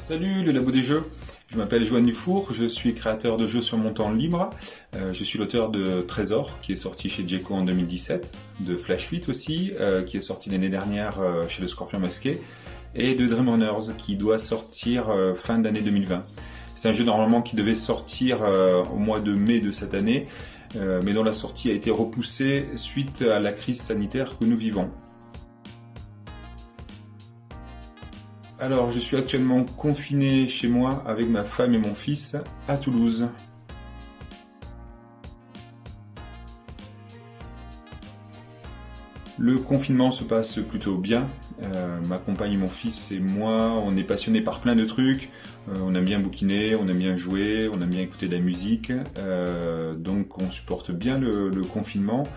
Salut le Labo des Jeux, je m'appelle Joanne Dufour, je suis créateur de jeux sur mon temps libre. Je suis l'auteur de Trésor, qui est sorti chez Djeco en 2017, de Flash 8 aussi, qui est sorti l'année dernière chez le Scorpion Masqué, et de Dream Runners, qui doit sortir fin d'année 2020. C'est un jeu normalement qui devait sortir au mois de mai de cette année, mais dont la sortie a été repoussée suite à la crise sanitaire que nous vivons. Alors, je suis actuellement confiné chez moi avec ma femme et mon fils à Toulouse. Le confinement se passe plutôt bien. Ma compagne et mon fils et moi, on est passionnés par plein de trucs. On aime bien bouquiner, on aime bien jouer, on aime bien écouter de la musique. Donc on supporte bien le confinement.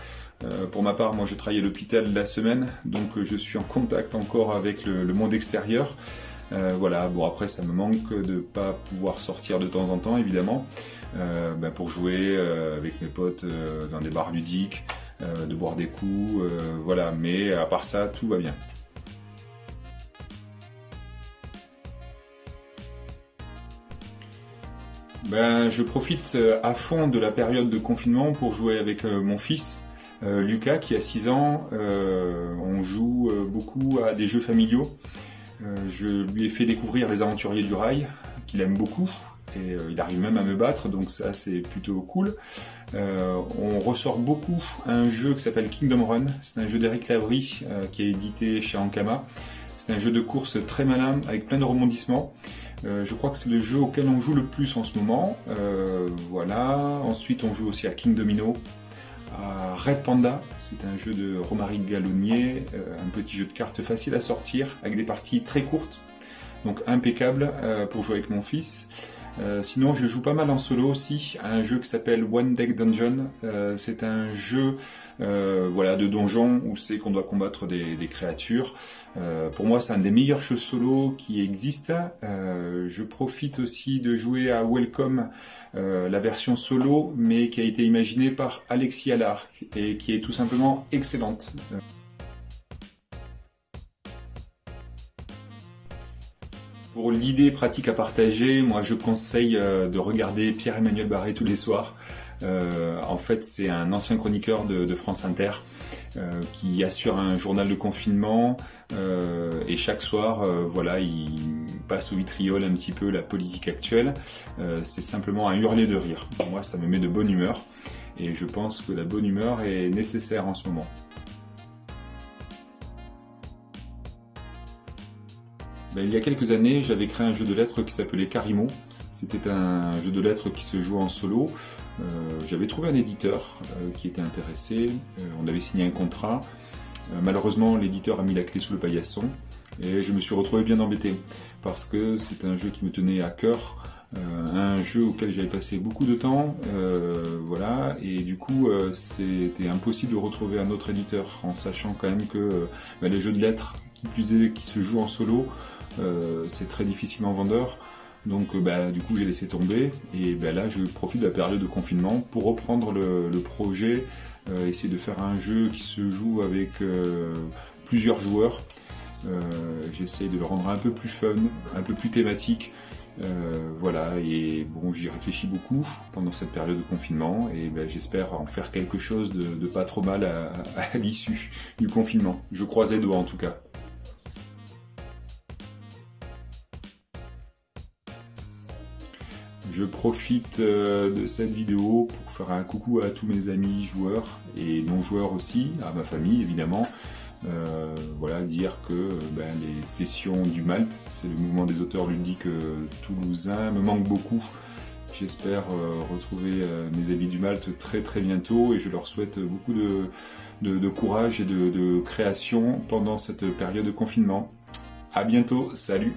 Pour ma part, moi je travaille à l'hôpital la semaine, donc je suis en contact encore avec le monde extérieur. Voilà, bon après ça me manque de ne pas pouvoir sortir de temps en temps évidemment, pour jouer avec mes potes dans des bars ludiques, de boire des coups, voilà, mais à part ça tout va bien. Je profite à fond de la période de confinement pour jouer avec mon fils. Lucas qui a 6 ans, on joue beaucoup à des jeux familiaux. Je lui ai fait découvrir Les Aventuriers du Rail, qu'il aime beaucoup, et il arrive même à me battre, donc ça c'est plutôt cool. On ressort beaucoup un jeu qui s'appelle Kingdom Run, c'est un jeu d'Eric Lavry qui est édité chez Ankama. C'est un jeu de course très malin, avec plein de rebondissements. Je crois que c'est le jeu auquel on joue le plus en ce moment. Voilà. Ensuite on joue aussi à King Domino, à Red Panda, c'est un jeu de Romaric Gallonnier, un petit jeu de cartes facile à sortir, avec des parties très courtes, donc impeccable pour jouer avec mon fils. Sinon je joue pas mal en solo aussi, à un jeu qui s'appelle One Deck Dungeon. C'est un jeu voilà, de donjon où c'est qu'on doit combattre des créatures. Pour moi c'est un des meilleurs jeux solo qui existent. Je profite aussi de jouer à Welcome, la version solo, mais qui a été imaginée par Alexis Allard et qui est tout simplement excellente. Pour l'idée pratique à partager, moi je conseille de regarder Pierre-Emmanuel Barré tous les soirs. En fait c'est un ancien chroniqueur de France Inter qui assure un journal de confinement et chaque soir voilà, il passe au vitriol un petit peu la politique actuelle. C'est simplement un hurler de rire. Moi ça me met de bonne humeur et je pense que la bonne humeur est nécessaire en ce moment. Il y a quelques années, j'avais créé un jeu de lettres qui s'appelait Carimo. C'était un jeu de lettres qui se joue en solo. J'avais trouvé un éditeur qui était intéressé. On avait signé un contrat. Malheureusement, l'éditeur a mis la clé sous le paillasson. Et je me suis retrouvé bien embêté. Parce que c'est un jeu qui me tenait à cœur. Un jeu auquel j'avais passé beaucoup de temps. Voilà. Et du coup, c'était impossible de retrouver un autre éditeur. En sachant quand même que les jeux de lettres, qui plus est, qui se jouent en solo, c'est très difficilement vendeur. Donc du coup j'ai laissé tomber et là je profite de la période de confinement pour reprendre le projet, essayer de faire un jeu qui se joue avec plusieurs joueurs. J'essaye de le rendre un peu plus fun, un peu plus thématique. Voilà, et bon, j'y réfléchis beaucoup pendant cette période de confinement et j'espère en faire quelque chose de pas trop mal à l'issue du confinement. Je croise les doigts en tout cas. Je profite de cette vidéo pour faire un coucou à tous mes amis joueurs et non-joueurs aussi, à ma famille évidemment. Voilà, dire que les sessions du Malte, c'est le mouvement des auteurs ludiques toulousains, me manquent beaucoup. J'espère retrouver mes amis du Malte très très bientôt et je leur souhaite beaucoup de courage et de création pendant cette période de confinement. À bientôt, salut!